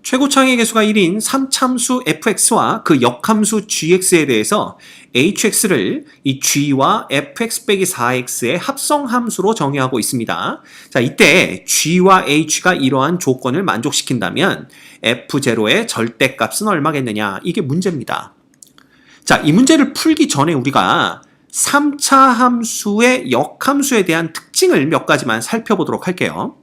최고창의 개수가 1인 3참수 fx와 그 역함수 gx에 대해서 hx를 이 g와 fx 빼기 4x의 합성함수로 정의하고 있습니다. 자, 이때 g와 h가 이러한 조건을 만족시킨다면 f0의 절대값은 얼마겠느냐? 이게 문제입니다. 자, 이 문제를 풀기 전에 우리가 3차 함수의 역함수에 대한 특징을 몇 가지만 살펴보도록 할게요.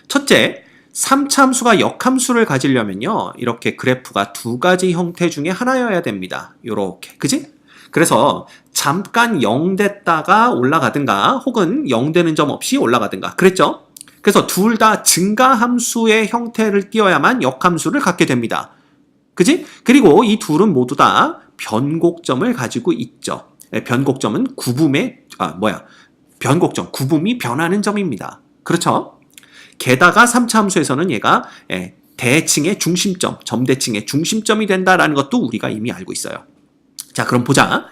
첫째, 3차 함수가 역함수를 가지려면요, 이렇게 그래프가 두 가지 형태 중에 하나여야 됩니다. 요렇게, 그지? 그래서 잠깐 0 됐다가 올라가든가 혹은 0 되는 점 없이 올라가든가 그랬죠? 그래서 둘 다 증가함수의 형태를 띄어야만 역함수를 갖게 됩니다. 그지? 그리고 이 둘은 모두 다 변곡점을 가지고 있죠. 변곡점은 변곡점, 구분이 변하는 점입니다. 그렇죠? 게다가 3차 함수에서는 얘가 대칭의 중심점, 점대칭의 중심점이 된다라는 것도 우리가 이미 알고 있어요. 자, 그럼 보자.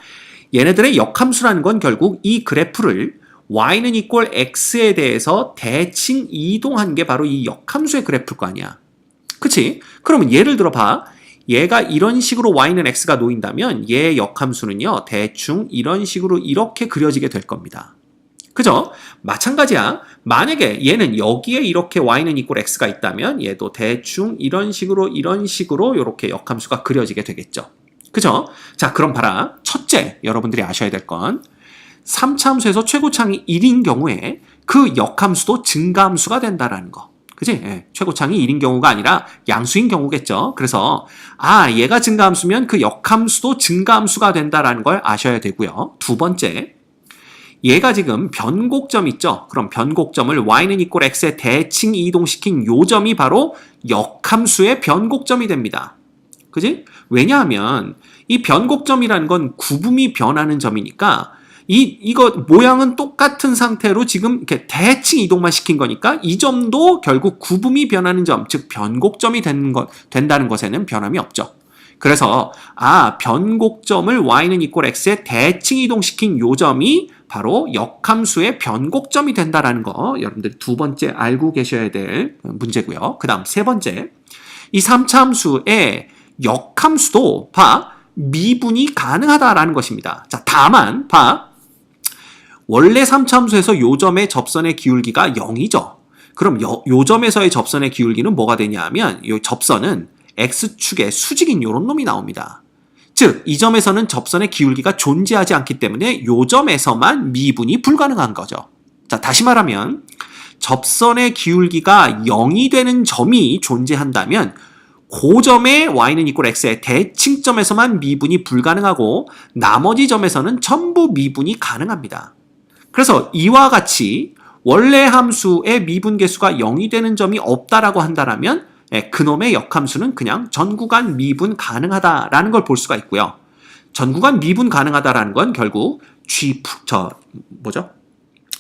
얘네들의 역함수라는 건 결국 이 그래프를 y는 equal x에 대해서 대칭 이동한 게 바로 이 역함수의 그래프일 거 아니야. 그치? 그러면 예를 들어 봐. 얘가 이런 식으로 y는 x가 놓인다면 얘의 역함수는요, 대충 이런 식으로 이렇게 그려지게 될 겁니다. 그죠? 마찬가지야. 만약에 얘는 여기에 이렇게 y는 equal x가 있다면 얘도 대충 이런 식으로 이렇게 역함수가 그려지게 되겠죠. 그죠? 자, 그럼 봐라. 첫째, 여러분들이 아셔야 될 건 3차 함수에서 최고창이 1인 경우에 그 역함수도 증가함수가 된다라는 거. 그지? 최고창이 1인 경우가 아니라 양수인 경우겠죠. 그래서 얘가 증가함수면 그 역함수도 증가함수가 된다라는 걸 아셔야 되고요. 두 번째, 얘가 지금 변곡점 있죠? 그럼 변곡점을 y는 equal x에 대칭 이동시킨 요 점이 바로 역함수의 변곡점이 됩니다. 그지? 왜냐하면 이 변곡점이라는 건 구분이 변하는 점이니까 이거 모양은 똑같은 상태로 지금 이렇게 대칭 이동만 시킨 거니까 이 점도 결국 구분이 변하는 점, 즉 변곡점이 된다는 것에는 변함이 없죠. 그래서 변곡점을 y는 equal x에 대칭 이동시킨 요 점이 바로 역함수의 변곡점이 된다라는 거 여러분들 두 번째 알고 계셔야 될 문제고요. 그 다음 세 번째, 이 3차 함수의 역함수도 미분이 가능하다라는 것입니다. 자, 다만 원래 3차 함수에서 요 점의 접선의 기울기가 0이죠. 그럼 요 점에서의 접선의 기울기는 뭐가 되냐 하면 요 접선은 x축의 수직인 요런 놈이 나옵니다. 즉, 이 점에서는 접선의 기울기가 존재하지 않기 때문에 요 점에서만 미분이 불가능한 거죠. 자, 다시 말하면 접선의 기울기가 0이 되는 점이 존재한다면 그 점에 y는 equal x의 대칭점에서만 미분이 불가능하고 나머지 점에서는 전부 미분이 가능합니다. 그래서 이와 같이 원래 함수의 미분 개수가 0이 되는 점이 없다라고 한다면 그놈의 역함수는 그냥 전구간 미분 가능하다라는 걸 볼 수가 있고요. 전구간 미분 가능하다라는 건 결국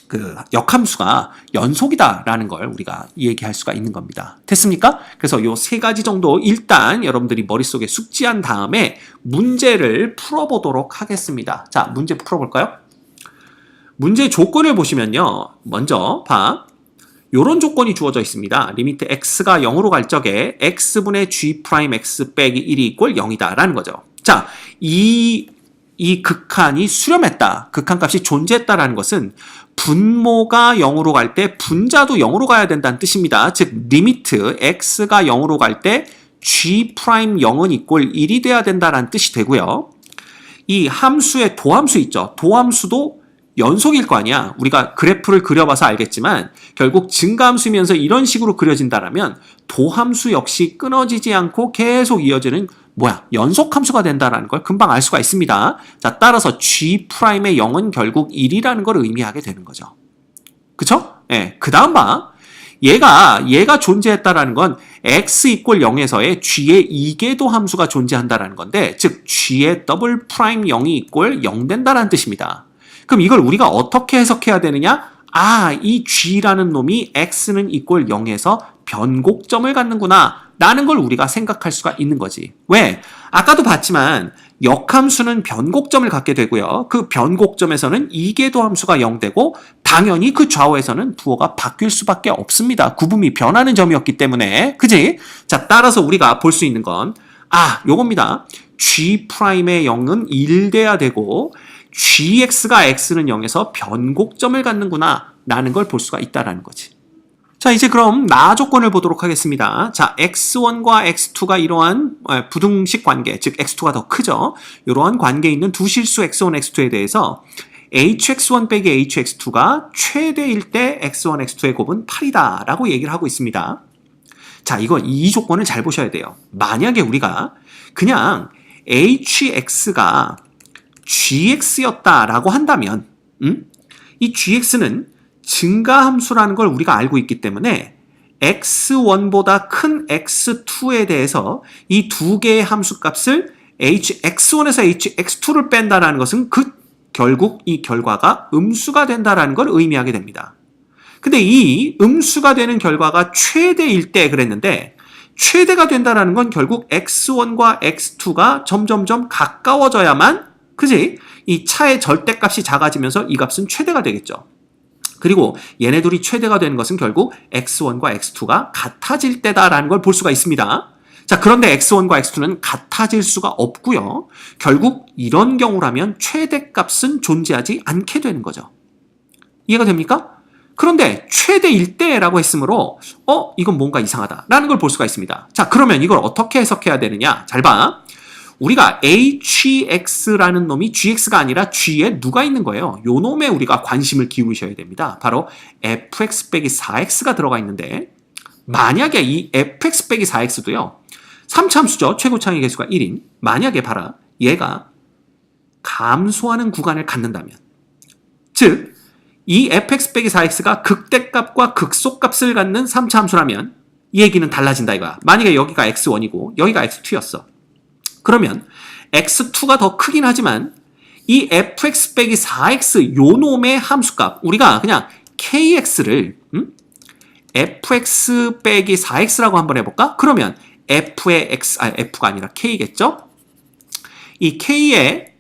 그 역함수가 연속이다라는 걸 우리가 얘기할 수가 있는 겁니다. 됐습니까? 그래서 요 세 가지 정도 일단 여러분들이 머릿속에 숙지한 다음에 문제를 풀어보도록 하겠습니다. 자, 문제 풀어볼까요? 문제 조건을 보시면요. 먼저 요런 조건이 주어져 있습니다. 리미트 x가 0으로 갈 적에 x분의 g'x 빼기 1이 이꼴 0이다 라는 거죠. 자, 이 극한이 수렴했다. 극한값이 존재했다라는 것은 분모가 0으로 갈 때 분자도 0으로 가야 된다는 뜻입니다. 즉, 리미트 x가 0으로 갈 때 g'0은 이꼴 1이 돼야 된다라는 뜻이 되고요. 이 함수의 도함수 있죠. 도함수도 연속일 거 아니야. 우리가 그래프를 그려봐서 알겠지만 결국 증가함수면서 이런 식으로 그려진다라면 도함수 역시 끊어지지 않고 계속 이어지는 연속함수가 된다는 걸 금방 알 수가 있습니다. 자, 따라서 G'의 0은 결국 1이라는 걸 의미하게 되는 거죠. 그쵸? 그 다음 얘가 존재했다라는 건 x equal 0에서의 g의 이계도 함수가 존재한다라는 건데, 즉 g의 더블 프라임 0이 equal 0 된다라는 뜻입니다. 그럼 이걸 우리가 어떻게 해석해야 되느냐? 이 g라는 놈이 x는 equal 0에서 변곡점을 갖는구나 라는 걸 우리가 생각할 수가 있는 거지. 왜? 아까도 봤지만 역함수는 변곡점을 갖게 되고요. 그 변곡점에서는 이계도 함수가 0되고 당연히 그 좌우에서는 부호가 바뀔 수밖에 없습니다. 구분이 변하는 점이었기 때문에. 그지? 자, 따라서 우리가 볼 수 있는 건 요겁니다. G'의 0은 1돼야 되고 GX가 X는 0에서 변곡점을 갖는구나 라는 걸 볼 수가 있다라는 거지. 자, 이제 그럼 나 조건을 보도록 하겠습니다. 자, X1과 X2가 이러한 부등식 관계, 즉 X2가 더 크죠. 이러한 관계에 있는 두 실수 X1, X2에 대해서 HX1 빼기 HX2가 최대일 때 X1, X2의 곱은 8이다 라고 얘기를 하고 있습니다. 자, 이 조건을 잘 보셔야 돼요. 만약에 우리가 그냥 HX가 GX였다라고 한다면 이 GX는 증가함수라는 걸 우리가 알고 있기 때문에 X1보다 큰 X2에 대해서 이 두 개의 함수값을 HX1에서 HX2를 뺀다라는 것은 결국 이 결과가 음수가 된다라는 걸 의미하게 됩니다. 근데 이 음수가 되는 결과가 최대일 때 그랬는데 최대가 된다라는 건 결국 X1과 X2가 점점점 가까워져야만 그지? 이 차의 절대값이 작아지면서 이 값은 최대가 되겠죠. 그리고 얘네 둘이 최대가 되는 것은 결국 X1과 X2가 같아질 때다라는 걸 볼 수가 있습니다. 자, 그런데 X1과 X2는 같아질 수가 없고요. 결국 이런 경우라면 최대값은 존재하지 않게 되는 거죠. 이해가 됩니까? 그런데 최대일 때라고 했으므로 이건 뭔가 이상하다라는 걸 볼 수가 있습니다. 자, 그러면 이걸 어떻게 해석해야 되느냐? 잘 봐. 우리가 HX라는 놈이 GX가 아니라 G에 누가 있는 거예요? 요 놈에 우리가 관심을 기울이셔야 됩니다. 바로 fx 빼기 4x가 들어가 있는데 만약에 이 fx 빼기 4x도요. 3차함수죠. 최고차의 개수가 1인. 만약에 봐라. 얘가 감소하는 구간을 갖는다면 즉 이 fx 빼기 4x가 극대값과 극소값을 갖는 3차함수라면 이 얘기는 달라진다 이거야. 만약에 여기가 x1이고 여기가 x2였어. 그러면 x2가 더 크긴 하지만 이 fx 빼기 4x 요 놈의 함수값 우리가 그냥 kx를 fx 빼기 4x라고 한번 해볼까? 그러면 f의 x, f가 아니라 k겠죠? 이 k의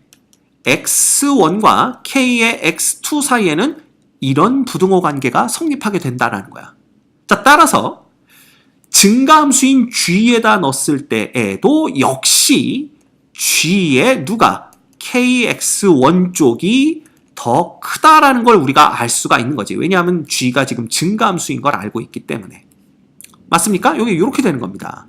x1과 k의 x2 사이에는 이런 부등호 관계가 성립하게 된다는 거야. 자, 따라서 증가함수인 g에다 넣었을 때에도 역시 g의 누가 kx1 쪽이 더 크다라는 걸 우리가 알 수가 있는 거지. 왜냐하면 g가 지금 증가함수인 걸 알고 있기 때문에. 맞습니까? 여기 이렇게 되는 겁니다.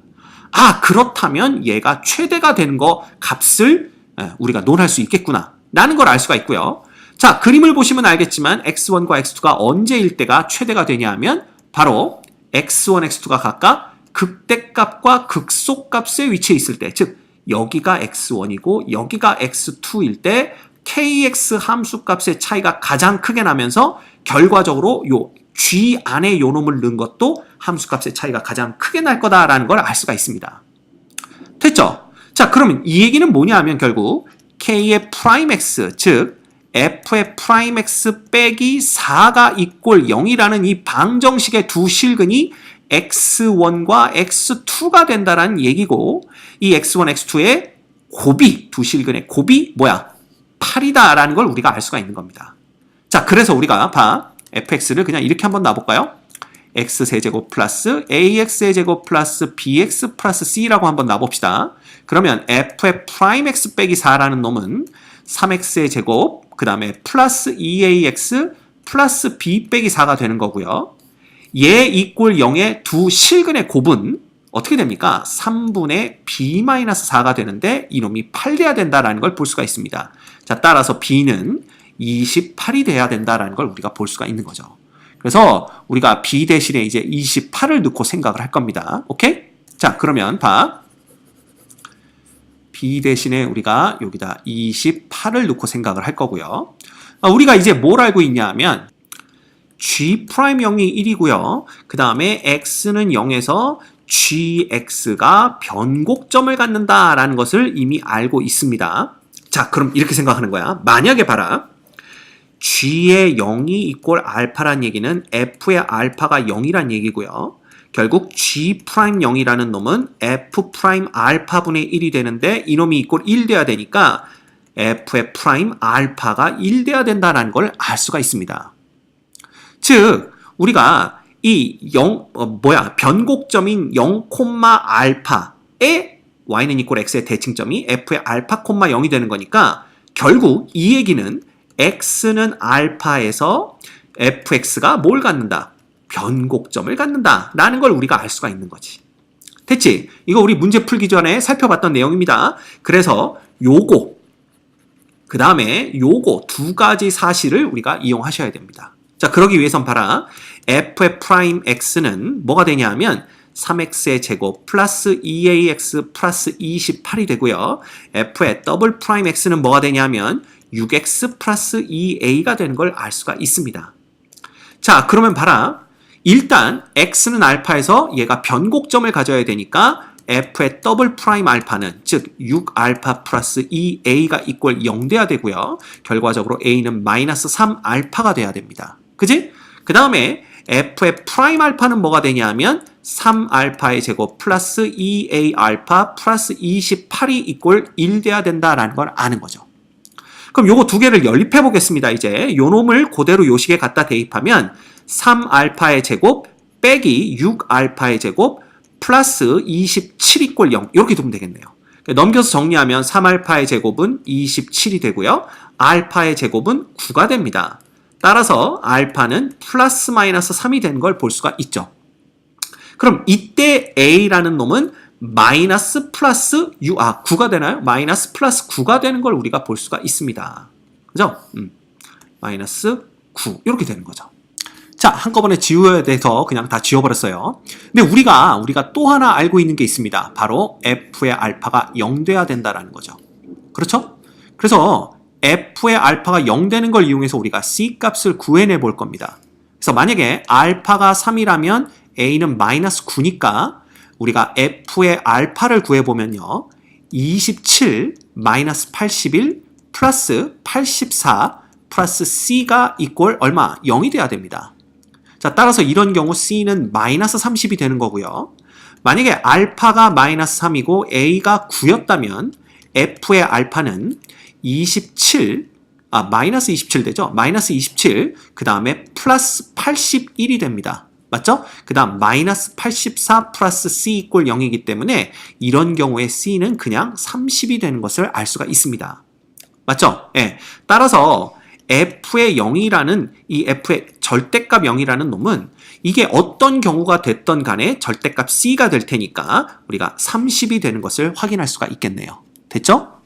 그렇다면 얘가 최대가 되는 거 값을 우리가 논할 수 있겠구나 라는 걸 알 수가 있고요. 자, 그림을 보시면 알겠지만 x1과 x2가 언제일 때가 최대가 되냐 하면 바로 x1, x2가 각각 극대값과 극소값의 위치에 있을 때, 즉 여기가 x1이고 여기가 x2일 때 kx 함수값의 차이가 가장 크게 나면서 결과적으로 요 g 안에 요 놈을 넣은 것도 함수값의 차이가 가장 크게 날 거다라는 걸 알 수가 있습니다. 됐죠? 자, 그러면 이 얘기는 뭐냐 하면 결국 k의 프라임 x, 즉 f의 프라임 x 빼기 4가 이꼴 0이라는 이 방정식의 두 실근이 x1과 x2가 된다라는 얘기고 이 x1, x2의 곱이, 두 실근의 곱이 뭐야? 8이다라는 걸 우리가 알 수가 있는 겁니다. 자, 그래서 우리가 fx를 그냥 이렇게 한번 놔볼까요? x세제곱 플러스 ax의 제곱 플러스 bx 플러스 c라고 한번 놔봅시다. 그러면 f의 프라임 x 빼기 4라는 놈은 3x의 제곱 그 다음에 플러스 2ax 플러스 b 빼기 4가 되는 거고요. 얘 이꼴 0의 두 실근의 곱은 어떻게 됩니까? 3분의 b-4가 되는데 이놈이 8돼야 된다라는 걸 볼 수가 있습니다. 자, 따라서 b는 28이 돼야 된다라는 걸 우리가 볼 수가 있는 거죠. 그래서 우리가 b 대신에 이제 28을 넣고 생각을 할 겁니다. 오케이? 자, 그러면 b 대신에 우리가 여기다 28을 넣고 생각을 할 거고요. 우리가 이제 뭘 알고 있냐 하면 g'0이 1이고요. 그 다음에 x는 0에서 gx가 변곡점을 갖는다라는 것을 이미 알고 있습니다. 자, 그럼 이렇게 생각하는 거야. 만약에 봐라. g의 0이 이꼴 알파란 얘기는 f의 알파가 0이란 얘기고요. 결국 g'0이라는 놈은 f' 알파분의 1이 되는데 이놈이 이꼴 1 돼야 되니까 f의 프라임 알파가 1 돼야 된다는 걸 알 수가 있습니다. 즉 우리가 이 변곡점인 0, 알파에 y는 이꼴 x의 대칭점이 f의 알파, 0이 되는 거니까 결국 이 얘기는 x는 알파에서 fx가 뭘 갖는다? 변곡점을 갖는다 라는 걸 우리가 알 수가 있는 거지. 됐지? 이거 우리 문제 풀기 전에 살펴봤던 내용입니다. 그래서 요거 그 다음에 요거 두 가지 사실을 우리가 이용하셔야 됩니다. 자, 그러기 위해선 봐라. f의 프라임 x는 뭐가 되냐 하면 3x의 제곱 플러스 2ax 플러스 28이 되고요. f의 더블 프라임 x는 뭐가 되냐 하면 6x 플러스 2a가 되는 걸 알 수가 있습니다. 자, 그러면 봐라. 일단 x는 알파에서 얘가 변곡점을 가져야 되니까 f의 더블 프라임 알파는 즉 6알파 플러스 2a가 이꼴 0 돼야 되고요. 결과적으로 a는 마이너스 3알파가 돼야 됩니다. 그지? 그 다음에 f의 프라임 알파는 뭐가 되냐 하면 3알파의 제곱 플러스 2a 알파 플러스 28이 이꼴 1 돼야 된다라는 걸 아는 거죠. 그럼 요거 두 개를 연립해 보겠습니다. 이제 요 놈을 그대로 요식에 갖다 대입하면 3알파의 제곱 빼기 6알파의 제곱 플러스 27 이꼴 0 이렇게 두면 되겠네요. 넘겨서 정리하면 3알파의 제곱은 27이 되고요. 알파의 제곱은 9가 됩니다. 따라서 알파는 플러스 마이너스 3이 되는 걸 볼 수가 있죠. 그럼 이때 a라는 놈은 마이너스 플러스 9가 되나요? 마이너스 플러스 9가 되는 걸 우리가 볼 수가 있습니다. 그죠? 마이너스 9 이렇게 되는 거죠. 자, 한꺼번에 지워야 돼서 그냥 다 지워버렸어요. 근데 우리가 또 하나 알고 있는 게 있습니다. 바로 f의 알파가 0 돼야 된다라는 거죠. 그렇죠? 그래서 f의 알파가 0 되는 걸 이용해서 우리가 c 값을 구해내 볼 겁니다. 그래서 만약에 알파가 3이라면 a는 마이너스 9니까 우리가 f의 알파를 구해보면요. 27 마이너스 81 플러스 84 플러스 c가 이꼴 얼마? 0이 돼야 됩니다. 자, 따라서 이런 경우 c는 마이너스 30이 되는 거고요. 만약에 알파가 마이너스 3이고 a가 9였다면 f의 알파는 27, 마이너스 27 되죠? 마이너스 27, 그 다음에 플러스 81이 됩니다. 맞죠? 그 다음 마이너스 84 플러스 c 이꼴 0이기 때문에 이런 경우에 c는 그냥 30이 되는 것을 알 수가 있습니다. 맞죠? 예. 따라서 f의 0이라는 이 f의 절대값 0이라는 놈은 이게 어떤 경우가 됐던 간에 절대값 c가 될 테니까 우리가 30이 되는 것을 확인할 수가 있겠네요. 됐죠?